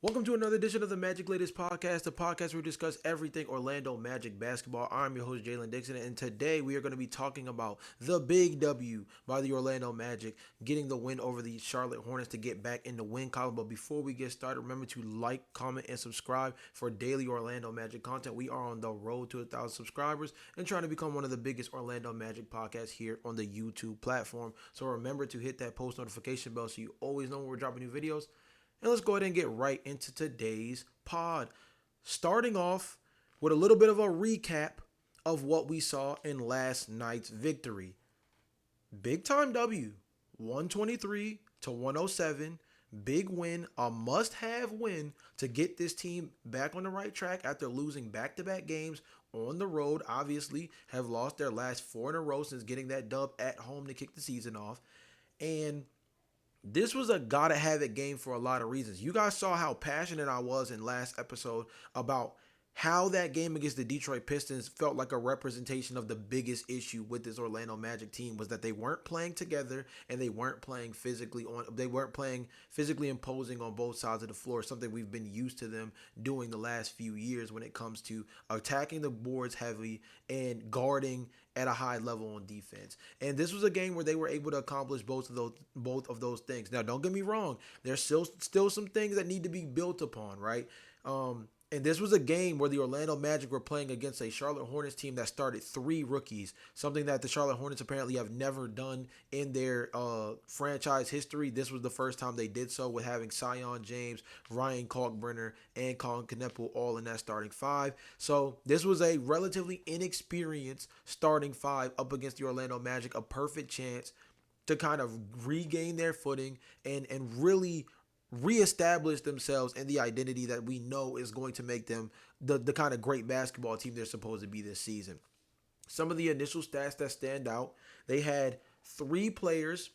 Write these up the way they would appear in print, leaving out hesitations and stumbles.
Welcome to another edition of the Magic Latest Podcast, the podcast where we discuss everything Orlando Magic basketball. I'm your host, Jalon Dixon, and today we are going to be talking about the big W by the Orlando Magic, getting the win over the Charlotte Hornets to get back in the win column. But before we get started, remember to like, comment, and subscribe for daily Orlando Magic content. We are on the road to 1,000 subscribers and trying to become one of the biggest Orlando Magic podcasts here on the YouTube platform. So remember to hit that post notification bell so you always know when we're dropping new videos. And let's go ahead and get right into today's pod. Starting off with a little bit of a recap of what we saw in last night's victory. Big time W, 123 to 107. Big win, a must have win to get this team back on the right track after losing back to back games on the road. Obviously, have lost their last four in a row since getting that dub at home to kick the season off. And this was a gotta have it game for a lot of reasons. You guys saw how passionate I was in last episode about how that game against the Detroit Pistons felt like a representation of the biggest issue with this Orlando Magic team was that they weren't playing together and they weren't playing physically imposing on both sides of the floor, something we've been used to them doing the last few years when it comes to attacking the boards heavy and guarding at a high level on defense. And this was a game where they were able to accomplish both of those things. Now, don't get me wrong, there's still some things that need to be built upon, right? And this was a game where the Orlando Magic were playing against a Charlotte Hornets team that started three rookies, something that the Charlotte Hornets apparently have never done in their franchise history. This was the first time they did so with having Sion James, Ryan Kalkbrenner, and Colin Kneppel all in that starting five. So this was a relatively inexperienced starting five up against the Orlando Magic, a perfect chance to kind of regain their footing and really reestablish themselves in the identity that we know is going to make them the kind of great basketball team they're supposed to be this season. Some of the initial stats that stand out, they had three players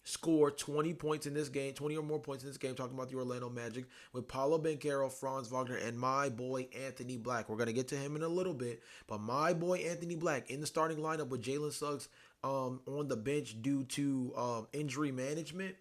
score 20 points in this game, 20 or more points in this game, talking about the Orlando Magic, with Paulo Banchero, Franz Wagner, and my boy Anthony Black. We're going to get to him in a little bit, but my boy Anthony Black in the starting lineup with Jalen Suggs on the bench due to injury management.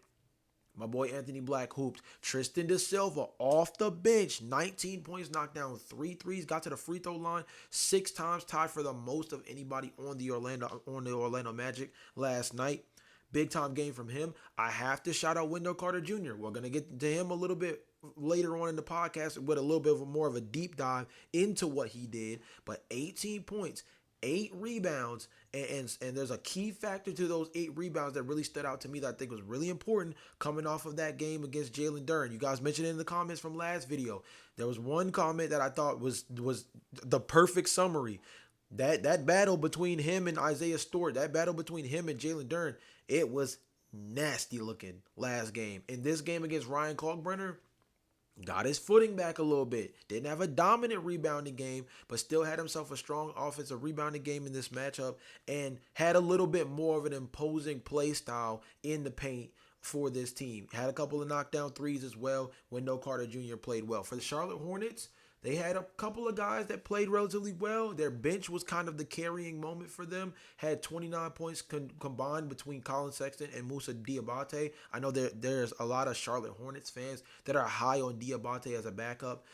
My boy Anthony Black hooped. Tristan Da Silva off the bench, 19 points, knocked down three threes, got to the free throw line six times, tied for the most of anybody on the Orlando Magic last night. Big time game from him. I have to shout out Wendell Carter Jr. We're gonna get to him a little bit later on in the podcast with a little bit more of a deep dive into what he did. But 18 points, 8 rebounds, and there's a key factor to those 8 rebounds that really stood out to me that I think was really important coming off of that game against Jalen Duren. You guys mentioned it in the comments from last video. There was one comment that I thought was the perfect summary. That battle between him and Isaiah Stewart, that battle between him and Jalen Duren, it was nasty looking last game. In this game against Ryan Kalkbrenner, got his footing back a little bit. Didn't have a dominant rebounding game, but still had himself a strong offensive rebounding game in this matchup and had a little bit more of an imposing play style in the paint for this team. Had a couple of knockdown threes as well. Wendell Carter Jr. played well. For the Charlotte Hornets, they had a couple of guys that played relatively well. Their bench was kind of the carrying moment for them. Had 29 points combined between Colin Sexton and Moussa Diabate. I know there's a lot of Charlotte Hornets fans that are high on Diabate as a backup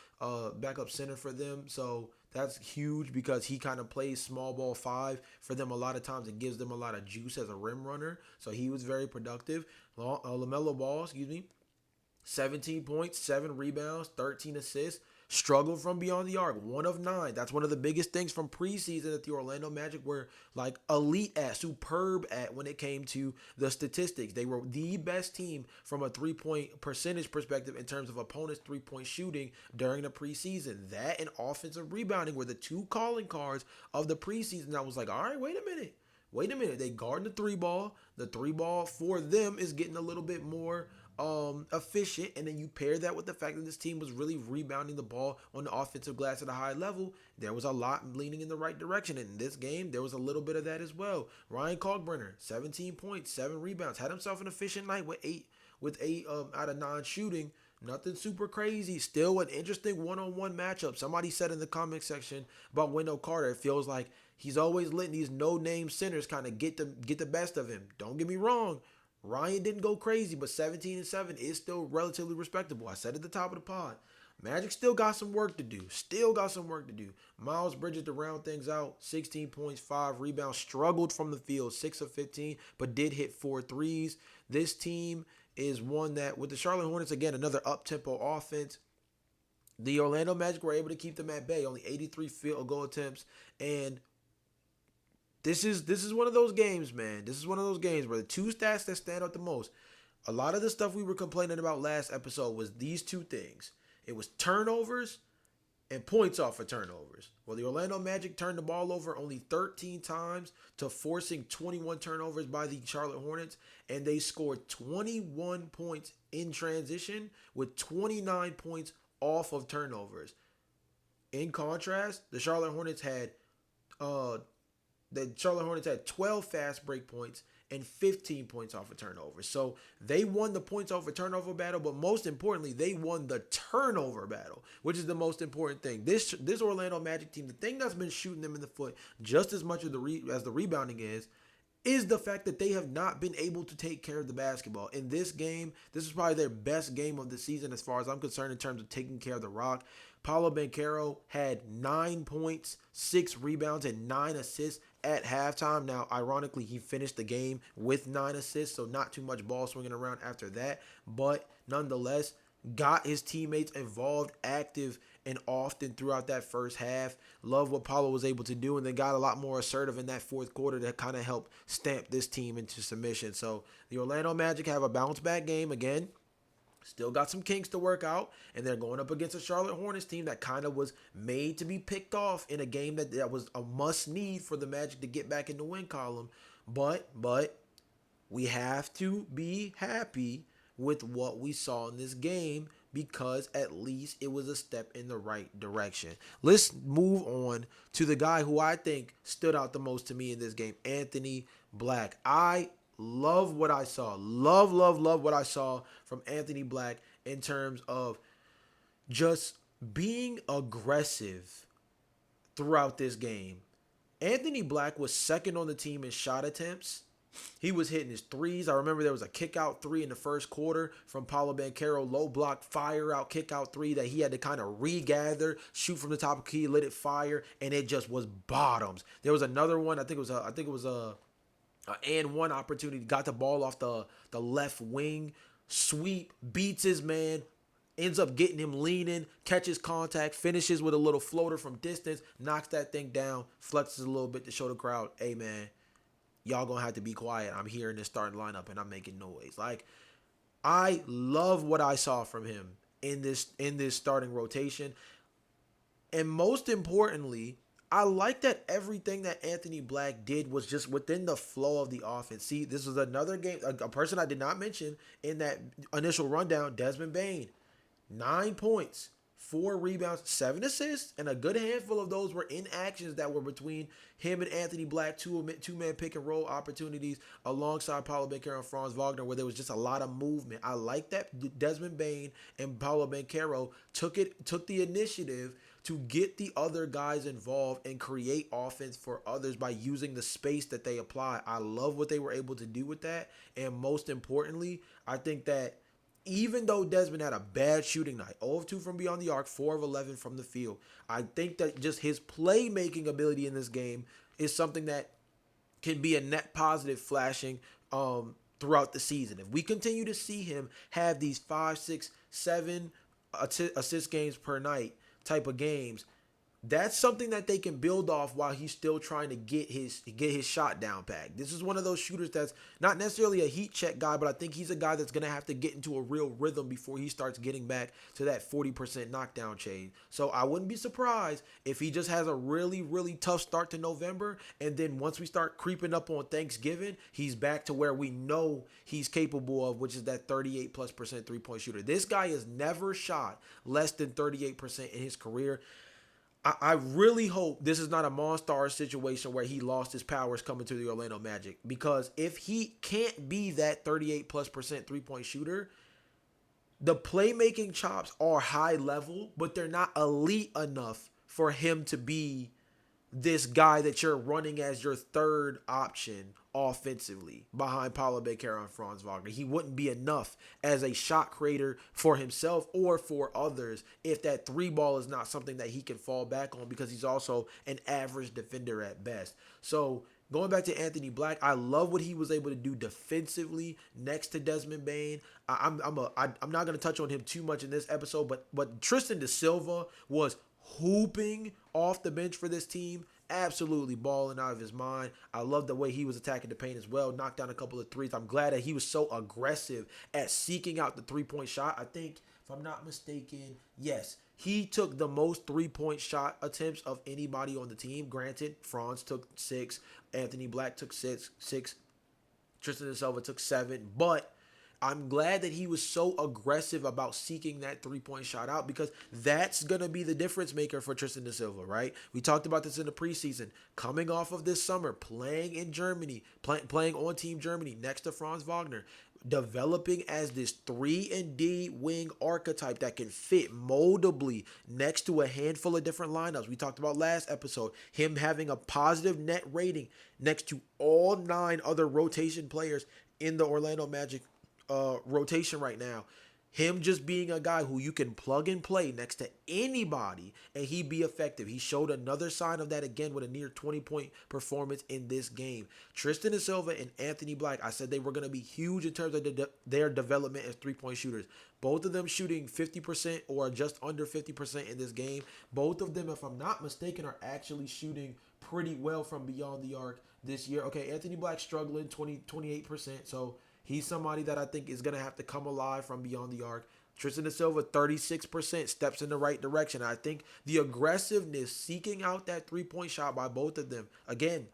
center for them. So that's huge because he kind of plays small ball five for them a lot of times. It gives them a lot of juice as a rim runner. So he was very productive. LaMelo Ball, 17 points, 7 rebounds, 13 assists. Struggled from beyond the arc, 1 of 9. That's one of the biggest things from preseason that the Orlando Magic were like elite at, superb at when it came to the statistics. They were the best team from a 3-point percentage perspective in terms of opponents' 3-point shooting during the preseason. That and offensive rebounding were the two calling cards of the preseason. I was like, all right, wait a minute. They guard the three ball. The three ball for them is getting a little bit more efficient, and then you pair that with the fact that this team was really rebounding the ball on the offensive glass at a high level. There was a lot leaning in the right direction. And in this game, there was a little bit of that as well. Ryan Kalkbrenner, 17 points, 7 rebounds, had himself an efficient night with eight out of 9 shooting. Nothing super crazy. Still an interesting one-on-one matchup. Somebody said in the comment section about Wendell Carter, it feels like he's always letting these no-name centers kind of get the best of him. Don't get me wrong. Ryan didn't go crazy, but 17-7 is still relatively respectable. I said at the top of the pod, Magic still got some work to do. Still got some work to do. Miles Bridges to round things out, 16 points, 5 rebounds, struggled from the field, 6 of 15, but did hit 4 threes. This team is one that, with the Charlotte Hornets, again, another up-tempo offense. The Orlando Magic were able to keep them at bay, only 83 field goal attempts, and this is one of those games, man. This is one of those games where the two stats that stand out the most. A lot of the stuff we were complaining about last episode was these two things. It was turnovers and points off of turnovers. Well, the Orlando Magic turned the ball over only 13 times to forcing 21 turnovers by the Charlotte Hornets, and they scored 21 points in transition with 29 points off of turnovers. In contrast, uh, the Charlotte Hornets had 12 fast break points and 15 points off of turnover. So they won the points off of turnover battle, but most importantly, they won the turnover battle, which is the most important thing. This Orlando Magic team, the thing that's been shooting them in the foot just as much as the rebounding is the fact that they have not been able to take care of the basketball. In this game, this is probably their best game of the season as far as I'm concerned in terms of taking care of the rock. Paolo Banchero had 9 points, 6 rebounds, and 9 assists at halftime. Now, ironically, he finished the game with 9 assists, so not too much ball swinging around after that. But nonetheless, got his teammates involved, active, and often throughout that first half. Love what Paulo was able to do, and they got a lot more assertive in that fourth quarter that kind of helped stamp this team into submission. So the Orlando Magic have a bounce back game again. Still got some kinks to work out, and they're going up against a Charlotte Hornets team that kind of was made to be picked off in a game that was a must need for the Magic to get back in the win column. But we have to be happy with what we saw in this game because at least it was a step in the right direction. Let's move on to the guy who I think stood out the most to me in this game, Anthony Black. I love what I saw. Love what I saw from Anthony Black in terms of just being aggressive throughout this game. Anthony Black was second on the team in shot attempts. He was hitting his threes. I remember there was a kick out three in the first quarter from Paolo Banchero, low block, fire out, kick out three that he had to kind of regather, shoot from the top of the key, let it fire, and it just was bottoms. There was another one. I think it was a and one opportunity, got the ball off the left wing, sweep, beats his man, ends up getting him leaning, catches contact, finishes with a little floater from distance, knocks that thing down, flexes a little bit to show the crowd, hey man, y'all gonna have to be quiet. I'm here in this starting lineup and I'm making noise. Like, I love what I saw from him in this starting rotation. And most importantly, I like that everything that Anthony Black did was just within the flow of the offense. See, this was another game, a person I did not mention in that initial rundown, Desmond Bane. 9 points, 4 rebounds, 7 assists, and a good handful of those were in actions that were between him and Anthony Black, two-man pick and roll opportunities alongside Paolo Banchero and Franz Wagner, where there was just a lot of movement. I like that Desmond Bane and Paolo Banchero took the initiative to get the other guys involved and create offense for others by using the space that they apply. I love what they were able to do with that. And most importantly, I think that even though Desmond had a bad shooting night, 0 of 2 from beyond the arc, 4 of 11 from the field, I think that just his playmaking ability in this game is something that can be a net positive flashing throughout the season. If we continue to see him have these 5, 6, 7 assist games per night type of games, that's something that they can build off while he's still trying to get his shot down pat. This is one of those shooters that's not necessarily a heat check guy, but I think he's a guy that's going to have to get into a real rhythm before he starts getting back to that 40% knockdown chain. So I wouldn't be surprised if he just has a really, really tough start to November, and then once we start creeping up on Thanksgiving, he's back to where we know he's capable of, which is that 38+% three-point shooter. This guy has never shot less than 38% in his career. I really hope this is not a Monstar situation where he lost his powers coming to the Orlando Magic, because if he can't be that 38+% three-point shooter, the playmaking chops are high level, but they're not elite enough for him to be this guy that you're running as your third option offensively behind Paulo Becerra and Franz Wagner. He wouldn't be enough as a shot creator for himself or for others if that three ball is not something that he can fall back on, because he's also an average defender at best. So going back to Anthony Black, I love what he was able to do defensively next to Desmond Bane. I'm not going to touch on him too much in this episode, but Tristan da Silva was hooping off the bench for this team, absolutely balling out of his mind. I love the way he was attacking the paint as well, knocked down a couple of threes. I'm glad that he was so aggressive at seeking out the three-point shot. I think, if I'm not mistaken, yes, he took the most three-point shot attempts of anybody on the team. Granted, Franz took 6, Anthony Black took 6, Tristan da Silva took 7, but I'm glad that he was so aggressive about seeking that three-point shot out, because that's going to be the difference maker for Tristan da Silva, right? We talked about this in the preseason. Coming off of this summer, playing in Germany, playing on Team Germany next to Franz Wagner, developing as this 3-and-D wing archetype that can fit moldably next to a handful of different lineups. We talked about last episode, him having a positive net rating next to all 9 other rotation players in the Orlando Magic rotation right now. Him just being a guy who you can plug and play next to anybody and he be effective. He showed another sign of that again with a near 20-point performance in this game. Tristan da Silva and Anthony Black, I said they were going to be huge in terms of their development as three-point shooters. Both of them shooting 50% or just under 50% in this game. Both of them, if I'm not mistaken, are actually shooting pretty well from beyond the arc this year. Okay, Anthony Black struggling 28%, so he's somebody that I think is going to have to come alive from beyond the arc. Tristan da Silva, 36%, steps in the right direction. I think the aggressiveness, seeking out that three-point shot by both of them, again,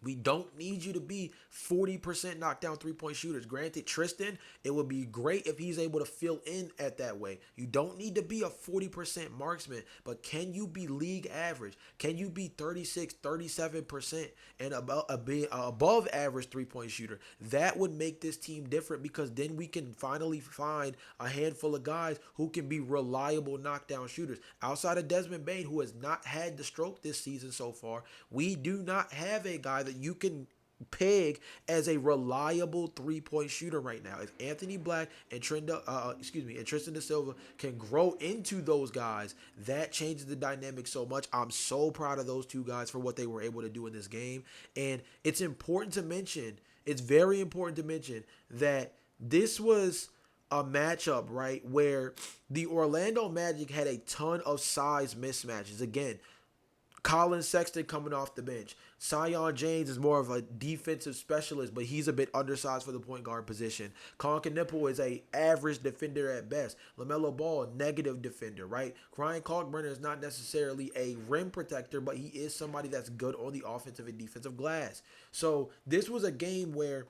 we don't need you to be 40% knockdown three-point shooters. Granted, Tristan, it would be great if he's able to fill in at that way. You don't need to be a 40% marksman, but can you be league average? Can you be 36, 37% and above average three-point shooter? That would make this team different, because then we can finally find a handful of guys who can be reliable knockdown shooters. Outside of Desmond Bane, who has not had the stroke this season so far, we do not have a guy that you can peg as a reliable three-point shooter right now. If Anthony Black and Tristan da Silva can grow into those guys, that changes the dynamic so much. I'm so proud of those two guys for what they were able to do in this game. And it's important to mention, it's very important to mention that this was a matchup, right, where the Orlando Magic had a ton of size mismatches. Again, Colin Sexton coming off the bench. Sion James is more of a defensive specialist, but he's a bit undersized for the point guard position. Colin Knippel is a average defender at best. LaMelo Ball, negative defender, right? Ryan Kalkbrenner is not necessarily a rim protector, but he is somebody that's good on the offensive and defensive glass. So this was a game where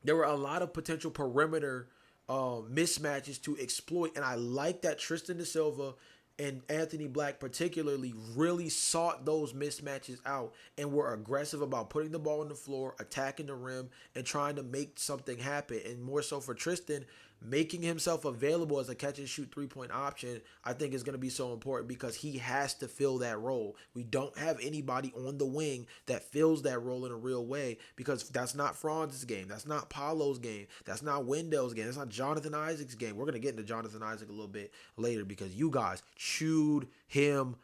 there were a lot of potential perimeter mismatches to exploit, and I like that Tristan da Silva and Anthony Black particularly really sought those mismatches out and were aggressive about putting the ball on the floor, attacking the rim, and trying to make something happen. And more so for Tristan, making himself available as a catch and shoot three-point option, I think is going to be so important, because he has to fill that role. We don't have anybody on the wing that fills that role in a real way, because that's not Franz's game. That's not Paulo's game. That's not Wendell's game. That's not Jonathan Isaac's game. We're going to get into Jonathan Isaac a little bit later, because you guys chewed him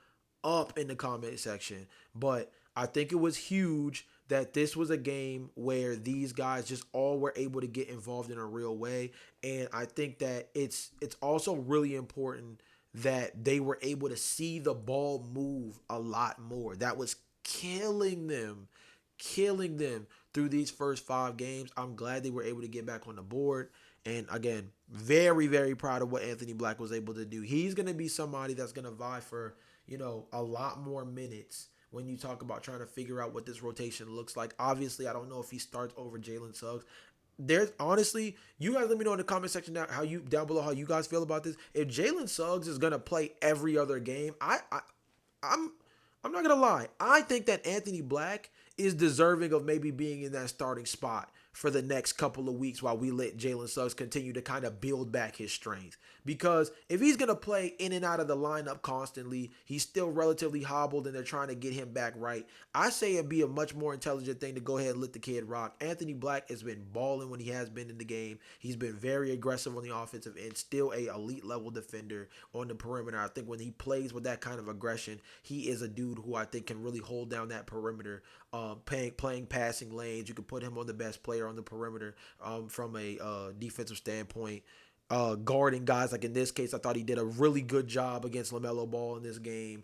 up in the comment section. But I think it was huge that this was a game where these guys just all were able to get involved in a real way. And I think that it's also really important that they were able to see the ball move a lot more. That was killing them through these first 5 games. I'm glad they were able to get back on the board. And again, very, very proud of what Anthony Black was able to do. He's going to be somebody that's going to vie for, a lot more minutes when you talk about trying to figure out what this rotation looks like. Obviously, I don't know if he starts over Jalen Suggs. There's honestly, you guys let me know in the comment section down below how you guys feel about this. If Jalen Suggs is gonna play every other game, I'm not gonna lie. I think that Anthony Black is deserving of maybe being in that starting spot for the next couple of weeks while we let Jalen Suggs continue to kind of build back his strength. Because if he's going to play in and out of the lineup constantly, he's still relatively hobbled and they're trying to get him back right. I say it'd be a much more intelligent thing to go ahead and let the kid rock. Anthony Black has been balling when he has been in the game. He's been very aggressive on the offensive end, still a elite level defender on the perimeter. I think when he plays with that kind of aggression, he is a dude who I think can really hold down that perimeter, playing passing lanes. You can put him on the best player on the perimeter from a defensive standpoint. Guarding guys, like in this case, I thought he did a really good job against LaMelo Ball in this game.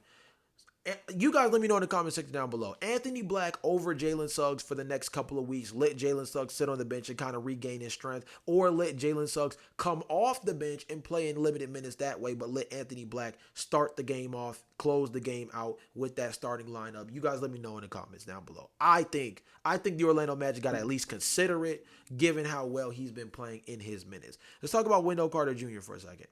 You guys let me know in the comment section down below. Anthony Black over Jalen Suggs for the next couple of weeks. Let Jalen Suggs sit on the bench and kind of regain his strength. Or let Jalen Suggs come off the bench and play in limited minutes that way. But let Anthony Black start the game off, close the game out with that starting lineup. You guys let me know in the comments down below. I think the Orlando Magic got to at least consider it, given how well he's been playing in his minutes. Let's talk about Wendell Carter Jr. for a second.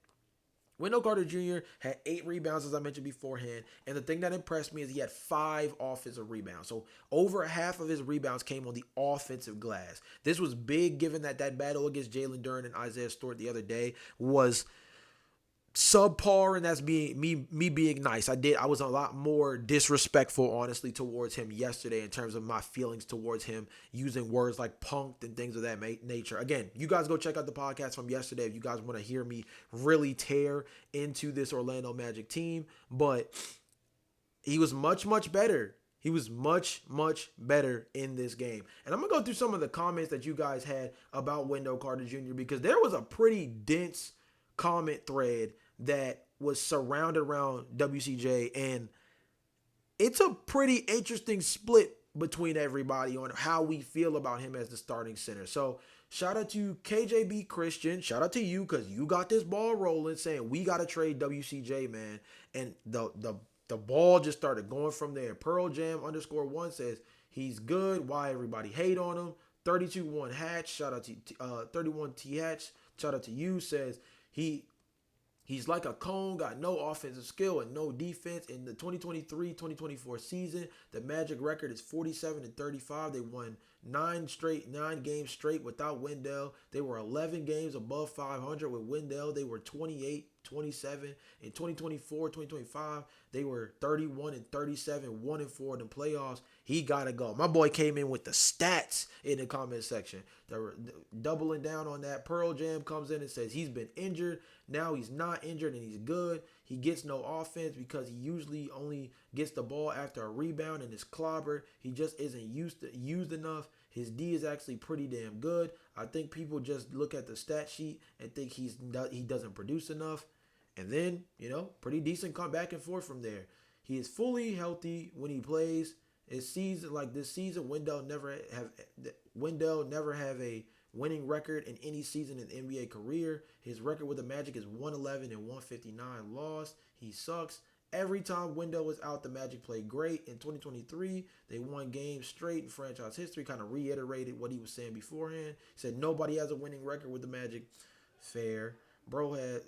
Wendell Carter Jr. had 8 rebounds, as I mentioned beforehand. And the thing that impressed me is he had 5 offensive rebounds. So over half of his rebounds came on the offensive glass. This was big given that battle against Jalen Duren and Isaiah Stewart the other day was subpar, and that's being me being nice. I was a lot more disrespectful, honestly, towards him yesterday in terms of my feelings towards him, using words like punked and things of that nature. Again, you guys go check out the podcast from yesterday if you guys want to hear me really tear into this Orlando Magic team. But he was much better. He was much better in this game. And I'm going to go through some of the comments that you guys had about Wendell Carter Jr. because there was a pretty dense comment thread that was surrounded around WCJ, and it's a pretty interesting split between everybody on how we feel about him as the starting center. So shout out to KJB Christian, shout out to you because you got this ball rolling saying we got to trade WCJ, man. And the ball just started going from there. Pearl Jam _1 says he's good. Why everybody hate on him? 32-1 Hatch, shout out to 31T Hatch, shout out to you, says he's like a cone, got no offensive skill and no defense. In the 2023-2024 season, the Magic record is 47-35. They won 9 games straight without Wendell. They were 11 games above 500 with Wendell. They were 28-27. In 2024-2025, they were 31-37, 1-4 in the playoffs. He got to go. My boy came in with the stats in the comment section. They were doubling down on that. Pearl Jam comes in and says he's been injured. Now he's not injured and he's good. He gets no offense because he usually only gets the ball after a rebound and is clobbered. He just isn't used enough. His D is actually pretty damn good. I think people just look at the stat sheet and think he doesn't produce enough. And then, pretty decent come back and forth from there. He is fully healthy when he plays. This season, Wendell never have a winning record in any season in the NBA career. His record with the Magic is 111 and 159 loss. He sucks. Every time Wendell was out, the Magic played great. In 2023, they won games straight in franchise history, kind of reiterated what he was saying beforehand. He said nobody has a winning record with the Magic. Fair. Bro had,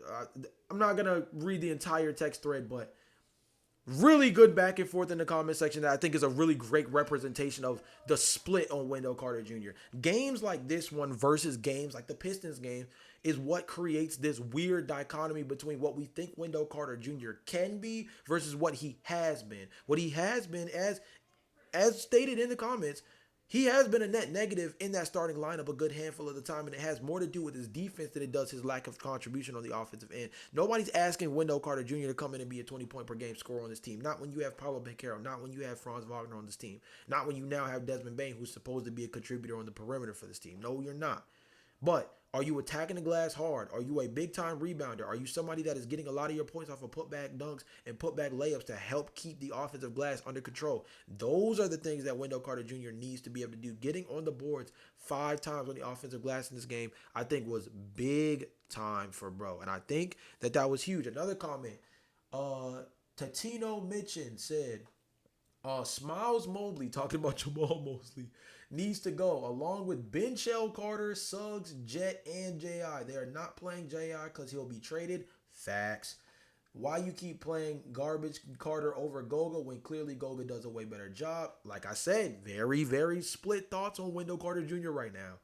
I'm not going to read the entire text thread, but really good back and forth in the comment section that I think is a really great representation of the split on Wendell Carter Jr. Games like this one versus games like the Pistons game is what creates this weird dichotomy between what we think Wendell Carter Jr. can be versus what he has been. What he has been, as stated in the comments, he has been a net negative in that starting lineup a good handful of the time, and it has more to do with his defense than it does his lack of contribution on the offensive end. Nobody's asking Wendell Carter Jr. to come in and be a 20-point-per-game scorer on this team. Not when you have Paolo Banchero, not when you have Franz Wagner on this team, not when you now have Desmond Bane, who's supposed to be a contributor on the perimeter for this team. No, you're not. But are you attacking the glass hard? Are you a big-time rebounder? Are you somebody that is getting a lot of your points off of putback dunks and putback layups to help keep the offensive glass under control? Those are the things that Wendell Carter Jr. needs to be able to do. Getting on the boards 5 times on the offensive glass in this game, I think was big time for bro. And I think that was huge. Another comment, Tatino Mitchin said, Smiles Mobley, talking about Jamal Mosley, needs to go, along with Ben Shell Carter, Suggs, Jet, and J.I. They are not playing J.I. because he'll be traded. Facts. Why you keep playing garbage Carter over Goga when clearly Goga does a way better job? Like I said, very split thoughts on Wendell Carter Jr. right now.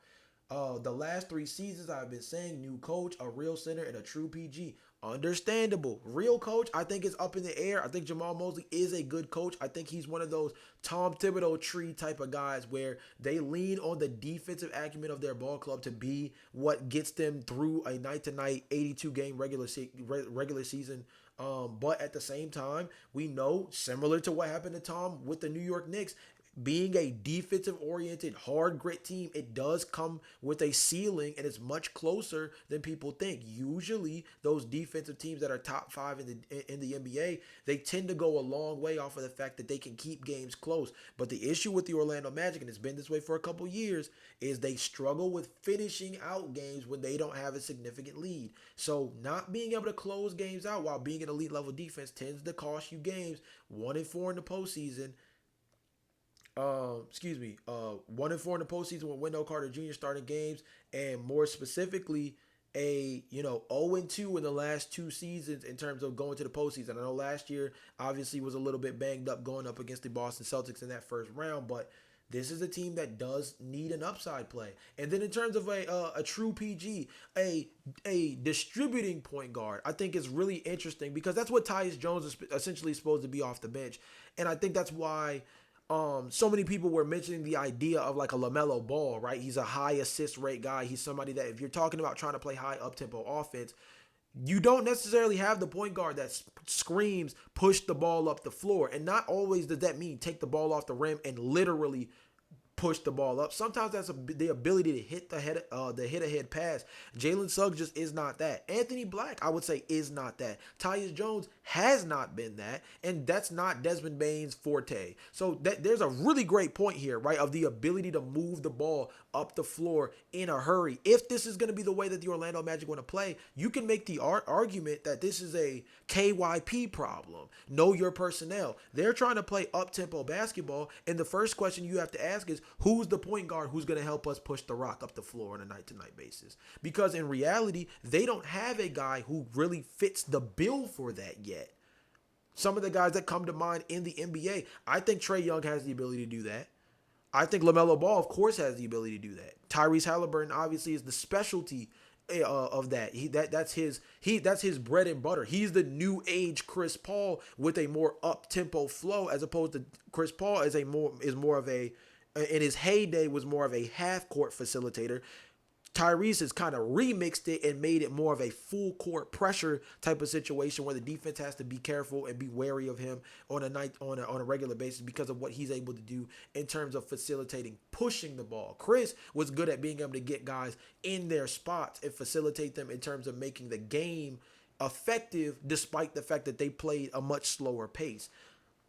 The last 3 seasons, I've been saying new coach, a real center, and a true PG. Understandable. Real coach, I think it's up in the air. I think Jamal Mosley is a good coach. I think he's one of those Tom Thibodeau tree type of guys where they lean on the defensive acumen of their ball club to be what gets them through a night-to-night 82-game regular season. But at the same time, we know, similar to what happened to Tom with the New York Knicks, being a defensive oriented hard grit team, it does come with a ceiling, and it's much closer than people think. Usually those defensive teams that are top 5 in the NBA, they tend to go a long way off of the fact that they can keep games close. But the issue with the Orlando Magic, and it's been this way for a couple years, is they struggle with finishing out games when they don't have a significant lead. So not being able to close games out while being an elite level defense tends to cost you games. 1-4 in the postseason. 1-4 in the postseason with Wendell Carter Jr. starting games, and more specifically, a 0-2 in the last 2 seasons in terms of going to the postseason. I know last year obviously was a little bit banged up going up against the Boston Celtics in that first round, but this is a team that does need an upside play. And then in terms of a true PG, a distributing point guard, I think is really interesting because that's what Tyus Jones is essentially supposed to be off the bench, and I think that's why. So many people were mentioning the idea of like a LaMelo Ball, right? He's a high assist rate guy. He's somebody that if you're talking about trying to play high up-tempo offense, you don't necessarily have the point guard that screams push the ball up the floor. And not always does that mean take the ball off the rim and literally push the ball up. Sometimes that's the ability to hit the hit-ahead pass. Jalen Suggs just is not that. Anthony Black, I would say, is not that. Tyus Jones has not been that, and that's not Desmond Bane's forte. So there's a really great point here, right, of the ability to move the ball up the floor in a hurry. If this is going to be the way that the Orlando Magic want to play, you can make the argument that this is a KYP problem. Know your personnel. They're trying to play up-tempo basketball, and the first question you have to ask is, who's the point guard who's going to help us push the rock up the floor on a night-to-night basis? Because in reality, they don't have a guy who really fits the bill for that yet. Some of the guys that come to mind in the NBA, I think Trae Young has the ability to do that. I think LaMelo Ball, of course, has the ability to do that. Tyrese Halliburton obviously is the specialty of that. That's his bread and butter. He's the new age Chris Paul with a more up-tempo flow, as opposed to Chris Paul is more of a, in his heyday, was more of a half-court facilitator. Tyrese has kind of remixed it and made it more of a full court pressure type of situation where the defense has to be careful and be wary of him on a regular basis because of what he's able to do in terms of facilitating, pushing the ball. Chris was good at being able to get guys in their spots and facilitate them in terms of making the game effective despite the fact that they played a much slower pace.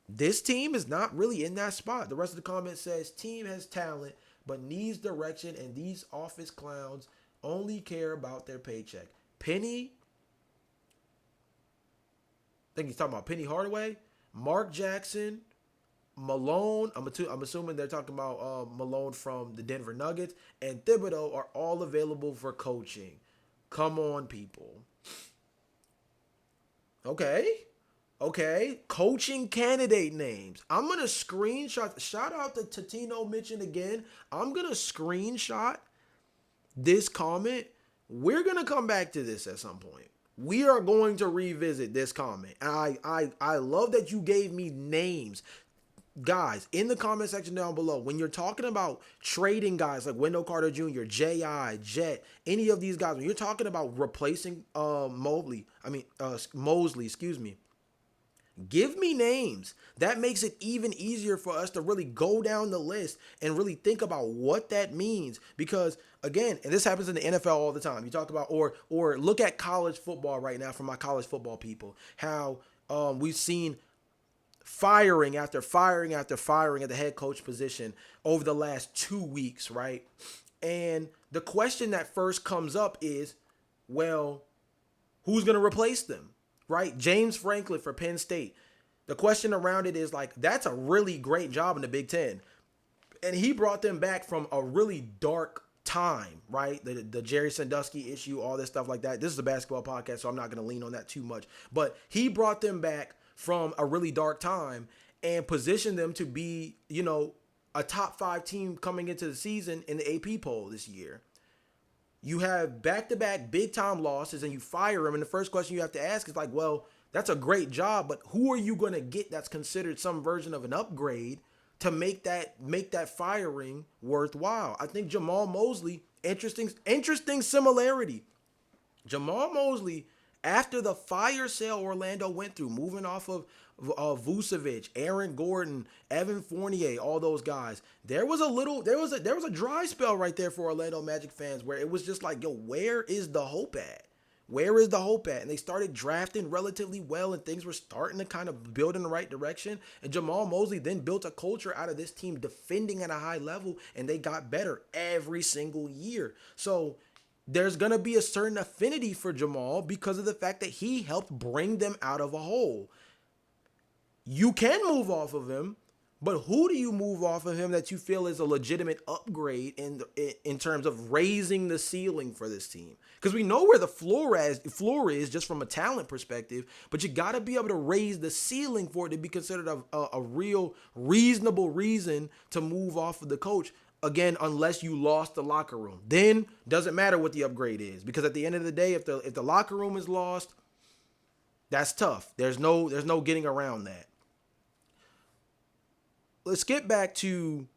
This team is not really in that spot. The rest of the comment says team has talent but needs direction, and these office clowns only care about their paycheck. Penny, I think he's talking about Penny Hardaway, Mark Jackson, Malone. I'm assuming they're talking about Malone from the Denver Nuggets, and Thibodeau are all available for coaching. Come on, people. Okay, coaching candidate names. I'm going to screenshot. Shout out to Tatino Mitchin again. I'm going to screenshot this comment. We're going to come back to this at some point. We are going to revisit this comment. I love that you gave me names. Guys, in the comment section down below, when you're talking about trading guys like Wendell Carter Jr., J.I., Jet, any of these guys, when you're talking about replacing Mosley, give me names. That makes it even easier for us to really go down the list and really think about what that means. Because again, and this happens in the NFL all the time. You talk about or look at college football right now for my college football people. How we've seen firing after firing after firing at the head coach position over the last 2 weeks, right? And the question that first comes up is, well, who's going to replace them? Right? James Franklin for Penn State. The question around it is like, that's a really great job in the Big Ten. And he brought them back from a really dark time, right? The Jerry Sandusky issue, all this stuff like that. This is a basketball podcast, so I'm not going to lean on that too much. But he brought them back from a really dark time and positioned them to be, a top 5 team coming into the season in the AP poll this year. You have back-to-back big-time losses and you fire him. And the first question you have to ask is like, well, that's a great job, but who are you going to get that's considered some version of an upgrade to make that firing worthwhile? I think Jamal Mosley, interesting similarity. Jamal Mosley, after the fire sale Orlando went through, moving off of Vucevic, Aaron Gordon, Evan Fournier, all those guys, there was a dry spell right there for Orlando Magic fans where it was just like, yo, where is the hope at? Where is the hope at? And they started drafting relatively well, and things were starting to kind of build in the right direction. And Jamal Mosley then built a culture out of this team defending at a high level, and they got better every single year. So there's going to be a certain affinity for Jamal because of the fact that he helped bring them out of a hole. You can move off of him, but who do you move off of him that you feel is a legitimate upgrade in terms of raising the ceiling for this team? Because we know where the floor is just from a talent perspective, but you got to be able to raise the ceiling for it to be considered a real reasonable reason to move off of the coach. Again, unless you lost the locker room, then doesn't matter what the upgrade is, because at the end of the day, if the locker room is lost, that's tough. There's no getting around that. Let's get back to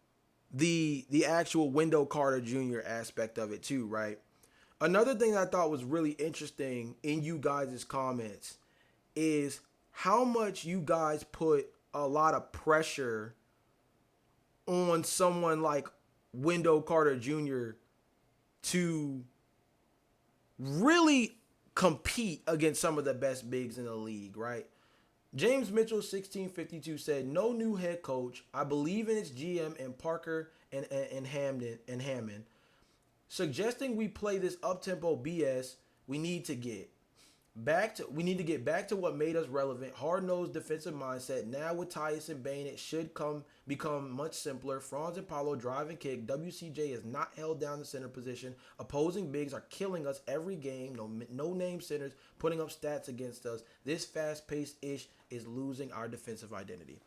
the actual Wendell Carter Jr. aspect of it too, right? Another thing I thought was really interesting in you guys' comments is how much you guys put a lot of pressure on someone like Wendell Carter Jr. to really compete against some of the best bigs in the league, right? James Mitchell 1652 said, "No new head coach. I believe in its GM and Parker and Hammond. Suggesting we play this up-tempo BS we need to get back to what made us relevant. Hard-nosed defensive mindset. Now with Tyus and Bane, it should become much simpler. Franz and Paolo drive and kick. WCJ is not held down the center position. Opposing bigs are killing us every game. No name centers putting up stats against us. This fast-paced ish is losing our defensive identity."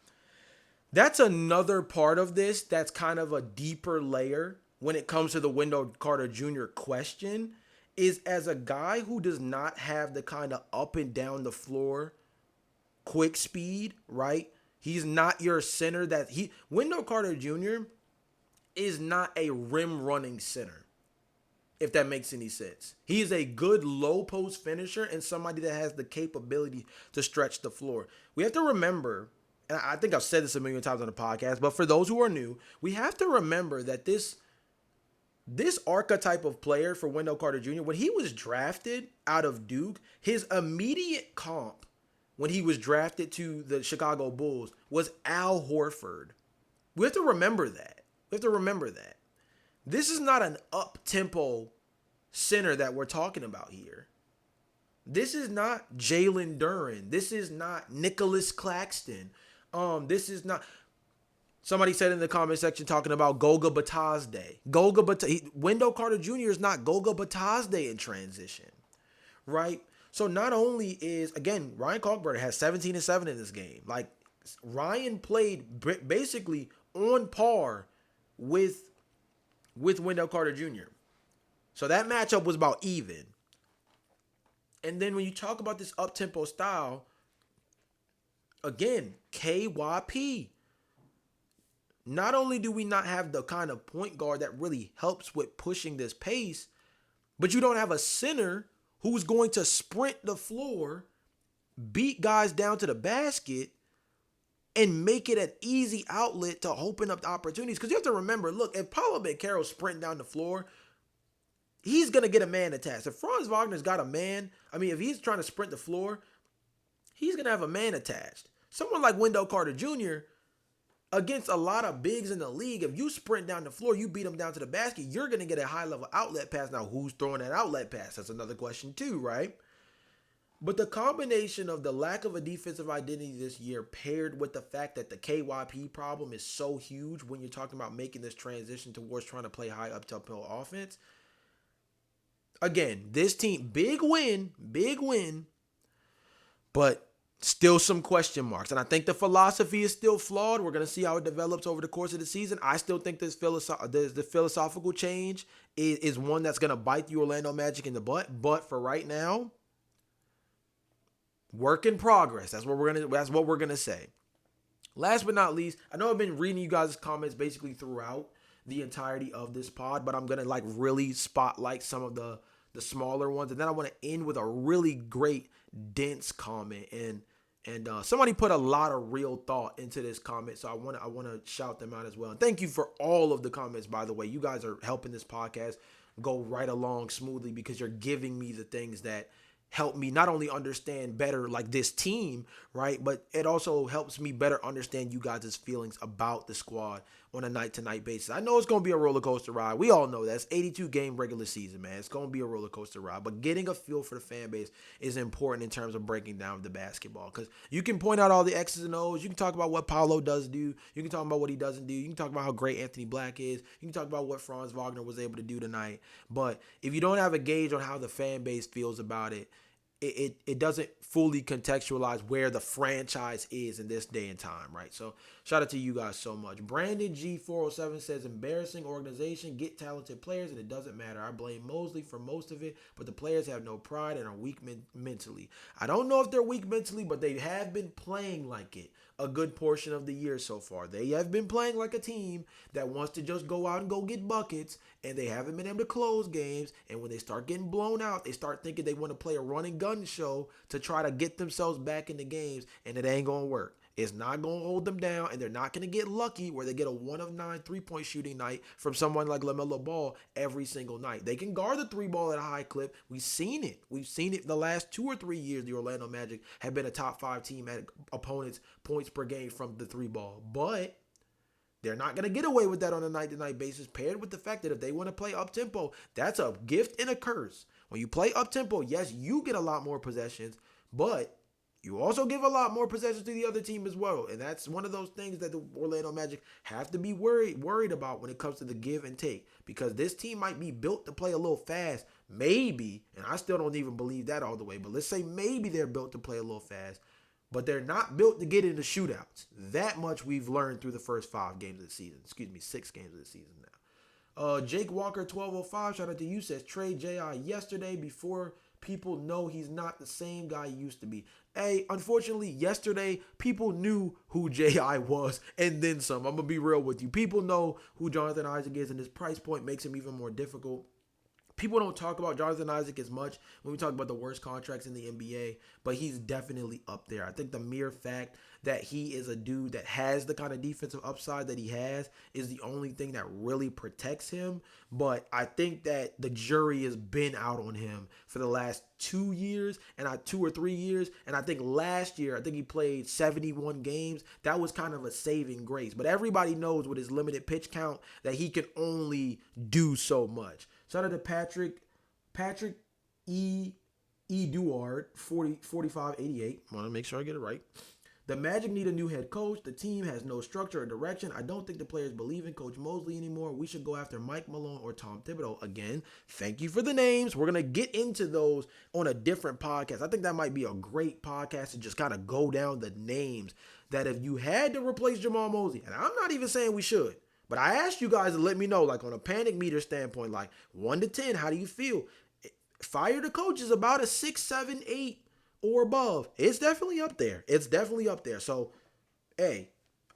That's another part of this that's kind of a deeper layer when it comes to the Wendell Carter Jr. question. Is as a guy who does not have the kind of up and down the floor quick speed, right? He's not your center Wendell Carter Jr. is not a rim running center, if that makes any sense. He is a good low post finisher and somebody that has the capability to stretch the floor. We have to remember, and I think I've said this a million times on the podcast, but for those who are new, we have to remember that this archetype of player for Wendell Carter Jr., when he was drafted out of Duke, his immediate comp when he was drafted to the Chicago Bulls was Al Horford. We have to remember that. This is not an up-tempo center that we're talking about here. This is not Jalen Duren. This is not Nicholas Claxton. This is not... Somebody said in the comment section talking about Goga Batazde. Wendell Carter Jr. is not Goga Batazde in transition, right? So not only is, again, Ryan Kalkbrenner has 17 and 7 in this game. Like, Ryan played basically on par with Wendell Carter Jr. So that matchup was about even. And then when you talk about this up-tempo style, again, KYP. Not only do we not have the kind of point guard that really helps with pushing this pace, but you don't have a center who's going to sprint the floor, beat guys down to the basket, and make it an easy outlet to open up the opportunities. Because you have to remember, look, if Paolo Banchero's sprinting down the floor, he's going to get a man attached. If Franz Wagner's got a man, if he's trying to sprint the floor, he's going to have a man attached. Someone like Wendell Carter Jr., against a lot of bigs in the league, if you sprint down the floor, you beat them down to the basket, you're going to get a high-level outlet pass. Now, who's throwing that outlet pass? That's another question too, right? But the combination of the lack of a defensive identity this year paired with the fact that the KYP problem is so huge when you're talking about making this transition towards trying to play high up-tempo offense. Again, this team, big win, but Still some question marks. And I think the philosophy is still flawed. We're going to see how it develops over the course of the season. I still think the philosophical change is one that's going to bite the Orlando Magic in the butt. But for right now, work in progress. That's what we're gonna say. Last but not least, I know I've been reading you guys' comments basically throughout the entirety of this pod, but I'm gonna like really spotlight some of the smaller ones, and then I want to end with a really great dense comment. And somebody put a lot of real thought into this comment, so I want to shout them out as well. And thank you for all of the comments, by the way. You guys are helping this podcast go right along smoothly because you're giving me the things that help me not only understand better like this team, right, but it also helps me better understand you guys' feelings about the squad on a night to night basis. I know it's going to be a roller coaster ride. We all know that. It's 82 game regular season, man. It's going to be a roller coaster ride, but getting a feel for the fan base is important in terms of breaking down the basketball, because you can point out all the X's and O's. You can talk about what Paolo does do. You can talk about what he doesn't do. You can talk about how great Anthony Black is. You can talk about what Franz Wagner was able to do tonight. But if you don't have a gauge on how the fan base feels about it, it doesn't fully contextualize where the franchise is in this day and time, right? So shout out to you guys so much. Brandon G407 says, embarrassing organization, get talented players, and it doesn't matter. I blame Mosley for most of it, but the players have no pride and are weak mentally. I don't know if they're weak mentally, but they have been playing like it a good portion of the year so far. They have been playing like a team that wants to just go out and go get buckets, and they haven't been able to close games. And when they start getting blown out, they start thinking they want to play a run and gun show to try to get themselves back in the games, and it ain't going to work. It's not going to hold them down, and they're not going to get lucky where they get a 1 of 9 3-point shooting night from someone like LaMelo Ball every single night. They can guard the three ball at a high clip. We've seen it. We've seen it the last 2 or 3 years. The Orlando Magic have been a top 5 team at opponents' points per game from the three ball. But they're not going to get away with that on a night-to-night basis, paired with the fact that if they want to play up-tempo, that's a gift and a curse. When you play up-tempo, yes, you get a lot more possessions, but you also give a lot more possessions to the other team as well. And that's one of those things that the Orlando Magic have to be worried about when it comes to the give and take. Because this team might be built to play a little fast. Maybe, and I still don't even believe that all the way, but let's say maybe they're built to play a little fast. But they're not built to get into shootouts. That much we've learned through the first 5 games of the season. 6 games of the season now. Jake Walker 1205, shout out to you, says trade J.I. yesterday before people know he's not the same guy he used to be. Hey, unfortunately, yesterday, people knew who J.I. was and then some. I'm going to be real with you. People know who Jonathan Isaac is, and his price point makes him even more difficult. People don't talk about Jonathan Isaac as much when we talk about the worst contracts in the NBA, but he's definitely up there. I think the mere fact that he is a dude that has the kind of defensive upside that he has is the only thing that really protects him. But I think that the jury has been out on him for the last 2 years, and 2 or 3 years. And I think last year, I think he played 71 games. That was kind of a saving grace. But everybody knows with his limited pitch count that he can only do so much. Shout out to Patrick E. Duard, 4588. Want to make sure I get it right. The Magic need a new head coach. The team has no structure or direction. I don't think the players believe in Coach Mosley anymore. We should go after Mike Malone or Tom Thibodeau. Again, thank you for the names. We're going to get into those on a different podcast. I think that might be a great podcast to just kind of go down the names that if you had to replace Jamal Mosley, and I'm not even saying we should, but I asked you guys to let me know, like on a panic meter standpoint, like 1 to 10, how do you feel? Fire the coach is about a 6, 7, 8 or above. It's definitely up there. So, hey,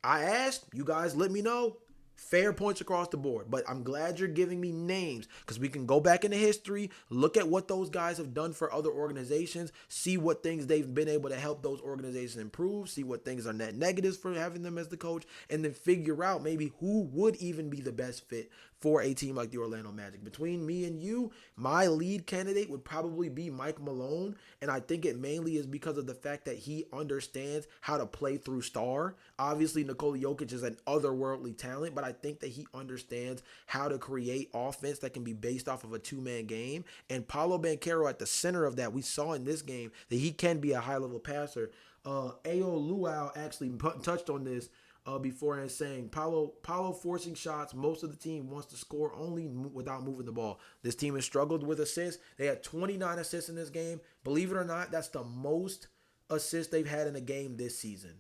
I asked, you guys let me know. Fair points across the board, but I'm glad you're giving me names because we can go back into history, look at what those guys have done for other organizations, see what things they've been able to help those organizations improve, see what things are net negatives for having them as the coach, and then figure out maybe who would even be the best fit for a team like the Orlando Magic. Between me and you, my lead candidate would probably be Mike Malone, and I think it mainly is because of the fact that he understands how to play through star. Obviously, Nikola Jokic is an otherworldly talent, but I think that he understands how to create offense that can be based off of a two-man game, and Paolo Banchero at the center of that. We saw in this game that he can be a high-level passer. Ao Luau actually touched on this beforehand, saying Paolo forcing shots. Most of the team wants to score only without moving the ball. This team has struggled with assists. They had 29 assists in this game. Believe it or not, that's the most assists they've had in a game this season,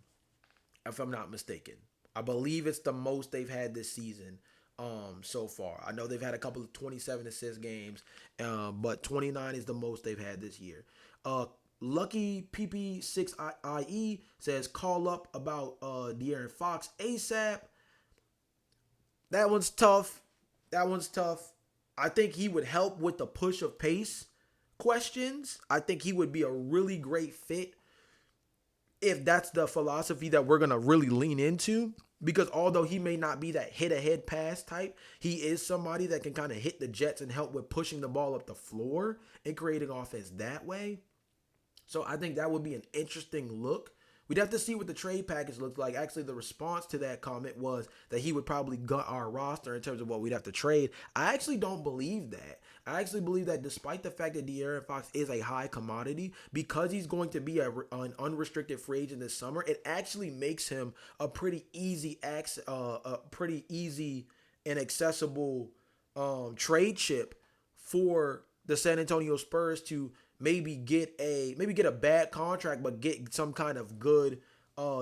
if I'm not mistaken. I believe it's the most they've had this season so far. I know they've had a couple of 27 assist games, but 29 is the most they've had this year. Lucky PP6IE says call up about De'Aaron Fox ASAP. That one's tough. That one's tough. I think he would help with the push of pace questions. I think he would be a really great fit if that's the philosophy that we're going to really lean into. Because although he may not be that hit-ahead pass type, he is somebody that can kind of hit the Jets and help with pushing the ball up the floor and creating offense that way. So I think that would be an interesting look. We'd have to see what the trade package looks like. Actually, the response to that comment was that he would probably gut our roster in terms of what we'd have to trade. I actually don't believe that. I actually believe that despite the fact that De'Aaron Fox is a high commodity, because he's going to be an unrestricted free agent this summer, it actually makes him a pretty easy and accessible trade chip for the San Antonio Spurs to maybe get a bad contract, but get some kind of good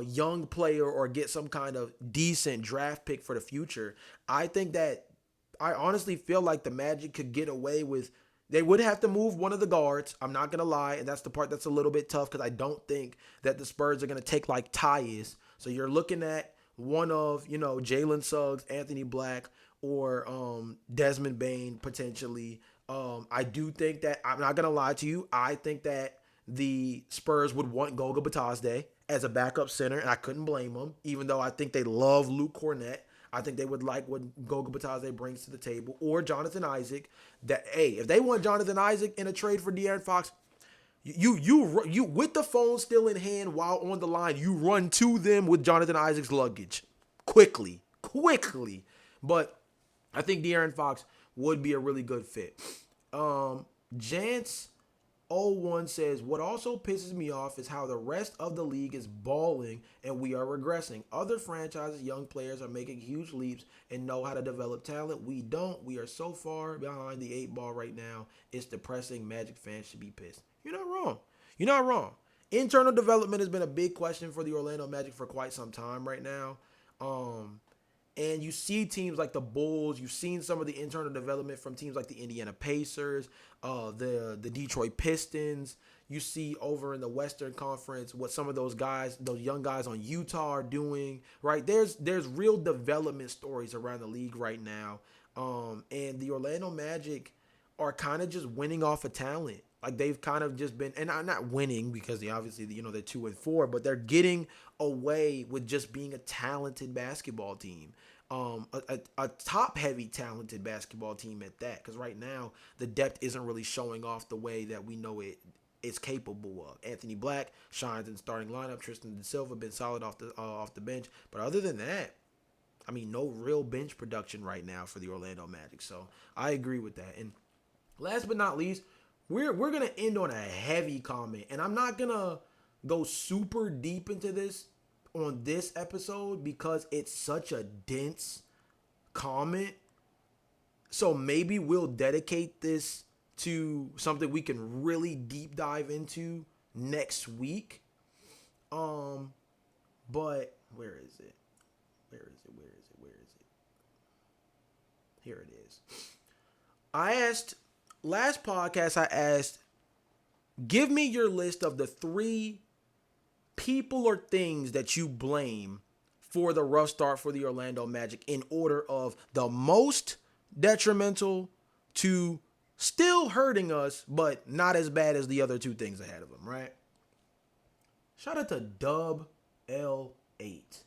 young player or get some kind of decent draft pick for the future. I honestly feel like the Magic could get away with. They would have to move one of the guards. I'm not gonna lie, and that's the part that's a little bit tough because I don't think that the Spurs are gonna take like Tyus. So you're looking at one of Jalen Suggs, Anthony Black, or Desmond Bane potentially. I do think that, I'm not going to lie to you, I think that the Spurs would want Goga Batazde as a backup center, and I couldn't blame them, even though I think they love Luke Cornett. I think they would like what Goga Batazde brings to the table, or Jonathan Isaac. If they want Jonathan Isaac in a trade for De'Aaron Fox, you with the phone still in hand while on the line, you run to them with Jonathan Isaac's luggage quickly. But I think De'Aaron Fox would be a really good fit. Jance01 says, what also pisses me off is how the rest of the league is balling and we are regressing. Other franchises, young players are making huge leaps and know how to develop talent. We don't. We are so far behind the 8 ball right now. It's depressing. Magic fans should be pissed. You're not wrong. Internal development has been a big question for the Orlando Magic for quite some time right now. And you see teams like the Bulls. You've seen some of the internal development from teams like the Indiana Pacers, the Detroit Pistons. You see over in the Western Conference what some of those young guys on Utah are doing. Right, there's real development stories around the league right now. And the Orlando Magic are kind of just winning off of talent. Like they've kind of just been, and I'm not winning because they're 2-4, but they're getting away with just being a talented basketball team. A top-heavy talented basketball team at that. Because right now, the depth isn't really showing off the way that we know it is capable of. Anthony Black shines in starting lineup. Tristan Da Silva been solid off the bench. But other than that, I mean, no real bench production right now for the Orlando Magic. So I agree with that. And last but not least, we're going to end on a heavy comment. And I'm not going to go super deep into this on this episode because it's such a dense comment. So maybe we'll dedicate this to something we can really deep dive into next week. But where is it? Here it is. Last podcast I asked, give me your list of the 3 people or things that you blame for the rough start for the Orlando Magic in order of the most detrimental to still hurting us, but not as bad as the other 2 things ahead of them, right? Shout out to Dub L8.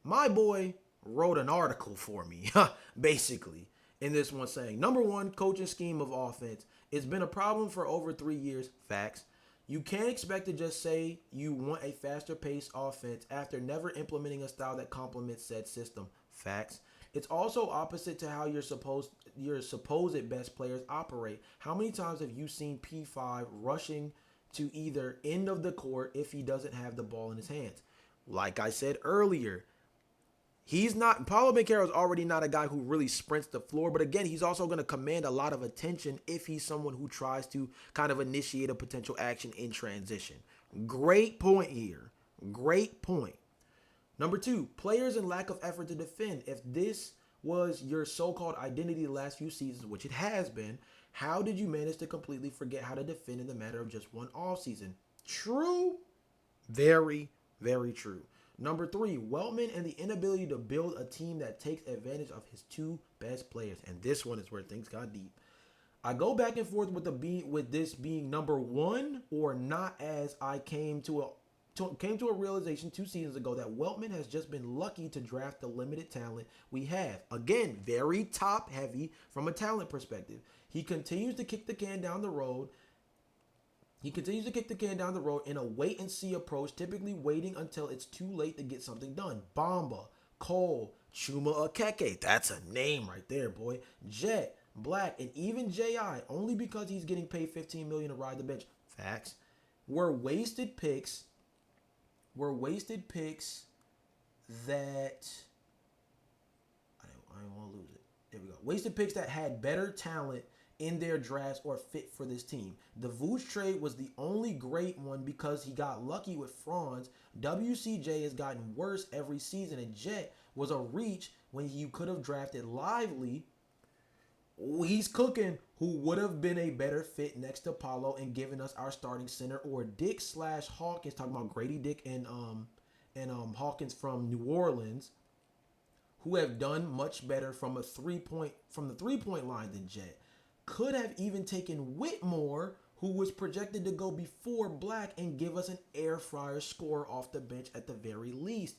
My boy wrote an article for me, basically, in this one saying, number 1, coaching scheme of offense. It's been a problem for over 3 years. Facts. You can't expect to just say you want a faster paced offense after never implementing a style that complements said system. Facts. It's also opposite to how your supposed best players operate. How many times have you seen P5 rushing to either end of the court if he doesn't have the ball in his hands? Like I said earlier, Paolo Banchero is already not a guy who really sprints the floor, but again, he's also going to command a lot of attention if he's someone who tries to kind of initiate a potential action in transition, Great point here. Great point. Number two, players and lack of effort to defend. If this was your so-called identity the last few seasons, which it has been, how did you manage to completely forget how to defend in the matter of just one off season? True. Very, very true. Number three, Weltman and the inability to build a team that takes advantage of his two best players. And this one is where things got deep. I go back and forth with this being number one or not, as I came to a realization 2 seasons ago that Weltman has just been lucky to draft the limited talent we have. Again, very top heavy from a talent perspective. He continues to kick the can down the road. In a wait and see approach, typically waiting until it's too late to get something done. Bamba, Cole, Chuma Akeke, that's a name right there, boy. Jet, Black, and even J.I., only because he's getting paid $15 million to ride the bench. Facts. Were wasted picks that I don't want to lose it. There we go. Wasted picks that had better talent in their drafts or fit for this team. The Vooch trade was the only great one because he got lucky with Franz. WCJ has gotten worse every season, and Jet was a reach when you could have drafted Lively. He's cooking, who would have been a better fit next to Paulo and given us our starting center, or Dick/Hawkins, talking about Grady Dick and Hawkins from New Orleans, who have done much better from the 3-point line than Jet. Could have even taken Whitmore, who was projected to go before Black, and give us an air fryer scorer off the bench at the very least.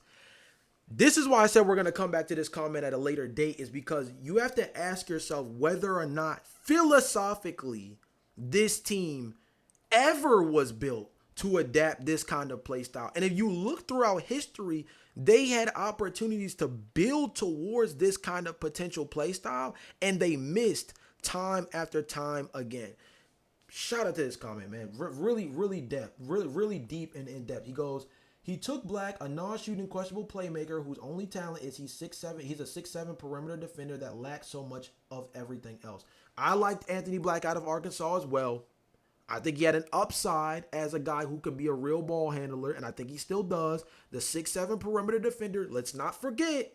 This is why I said we're going to come back to this comment at a later date, is because you have to ask yourself whether or not philosophically this team ever was built to adapt this kind of play style. And if you look throughout history, they had opportunities to build towards this kind of potential play style, and they missed time after time again. Shout out to this comment, man. Really deep and in depth. He goes, he took Black, a non-shooting, questionable playmaker whose only talent is he's 6'7". He's a 6'7" perimeter defender that lacks so much of everything else. I liked Anthony Black out of Arkansas as well. I think he had an upside as a guy who could be a real ball handler, and I think he still does. The 6'7" perimeter defender, let's not forget,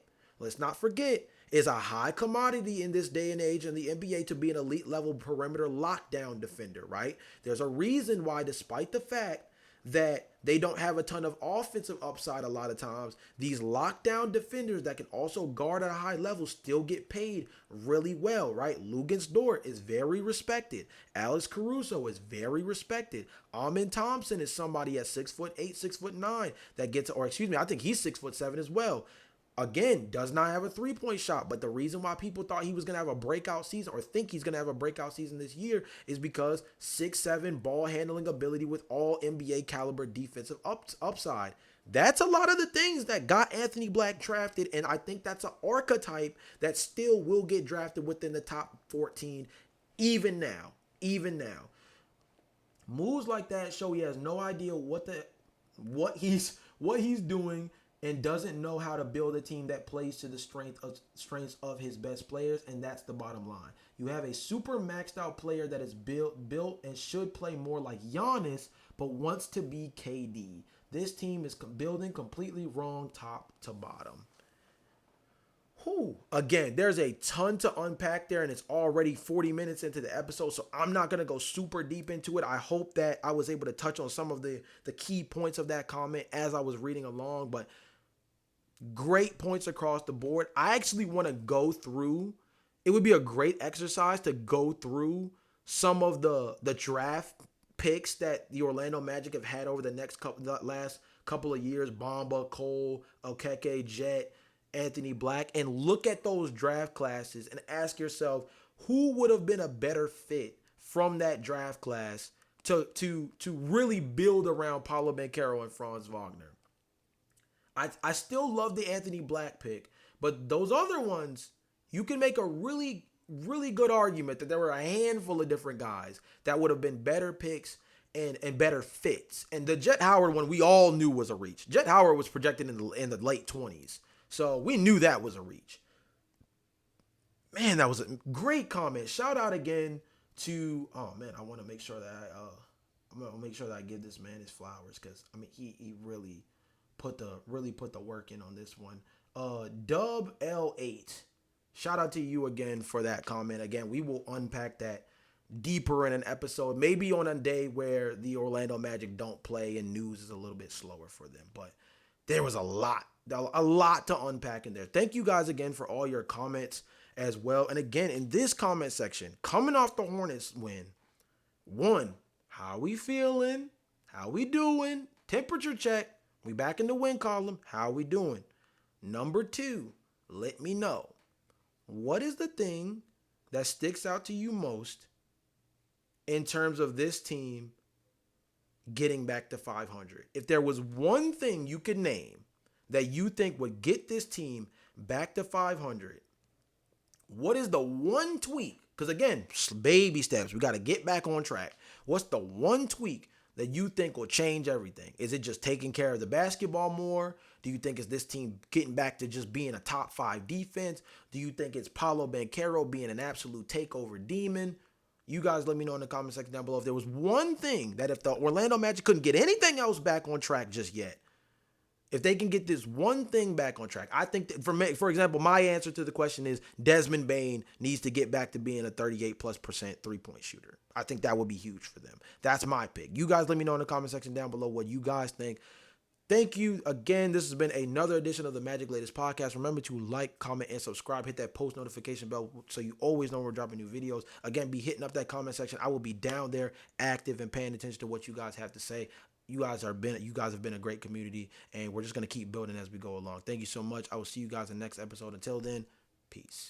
is a high commodity in this day and age in the NBA to be an elite level perimeter lockdown defender, right? There's a reason why, despite the fact that they don't have a ton of offensive upside a lot of times, these lockdown defenders that can also guard at a high level still get paid really well, right? Lugens Dort is very respected. Alex Caruso is very respected. Amin Thompson is somebody at 6'8", 6'9" that gets, or excuse me, I think he's 6'7" as well. Again, does not have a three-point shot, but the reason why people thought he was going to have a breakout season, or think he's going to have a breakout season this year, is because 6'7" ball handling ability with all NBA caliber defensive upside. That's a lot of the things that got Anthony Black drafted, and I think that's an archetype that still will get drafted within the top 14 even now. Moves like that show he has no idea what he's doing, and doesn't know how to build a team that plays to the strengths of his best players, and that's the bottom line. You have a super maxed out player that is built and should play more like Giannis, but wants to be KD. This team is building completely wrong top to bottom. Again, there's a ton to unpack there, and it's already 40 minutes into the episode, so I'm not going to go super deep into it. I hope that I was able to touch on some of the key points of that comment as I was reading along, but great points across the board. I actually want to go through, it would be a great exercise to go through some of the draft picks that the Orlando Magic have had over the last couple of years. Bamba, Cole, Okeke, Jet, Anthony Black, and look at those draft classes and ask yourself, who would have been a better fit from that draft class to really build around Paulo Banchero and Franz Wagner. I still love the Anthony Black pick, but those other ones, you can make a really, really good argument that there were a handful of different guys that would have been better picks and better fits. And the Jet Howard one, we all knew was a reach. Jet Howard was projected in the late 20s, so we knew that was a reach. Man, that was a great comment. Shout out again to, oh man, I want to make sure that I'm gonna make sure that I give this man his flowers because I mean he really put the work in on this one. Dub L8. Shout out to you again for that comment. Again, we will unpack that deeper in an episode, maybe on a day where the Orlando Magic don't play and news is a little bit slower for them. But there was a lot to unpack in there. Thank you guys again for all your comments as well. And again, in this comment section, coming off the Hornets win, one, how we feeling? How we doing? Temperature check. We back in the win column. How we doing? Number two, let me know. What is the thing that sticks out to you most in terms of this team getting back to 500? If there was one thing you could name that you think would get this team back to 500, what is the one tweak? Because again, baby steps. We got to get back on track. What's the one tweak that you think will change everything? Is it just taking care of the basketball more? Do you think it's this team getting back to just being a top 5 defense? Do you think it's Paolo Banchero being an absolute takeover demon? You guys let me know in the comment section down below if there was one thing that if the Orlando Magic couldn't get anything else back on track just yet, if they can get this one thing back on track, I think that for example, my answer to the question is Desmond Bane needs to get back to being a 38+% three-point shooter. I think that would be huge for them. That's my pick. You guys let me know in the comment section down below what you guys think. Thank you again. This has been another edition of the Magic Latest Podcast. Remember to like, comment, and subscribe. Hit that post notification bell so you always know when we're dropping new videos. Again, be hitting up that comment section. I will be down there active and paying attention to what you guys have to say. You guys have been a great community, and we're just going to keep building as we go along. Thank you so much. I will see you guys in the next episode. Until then, peace.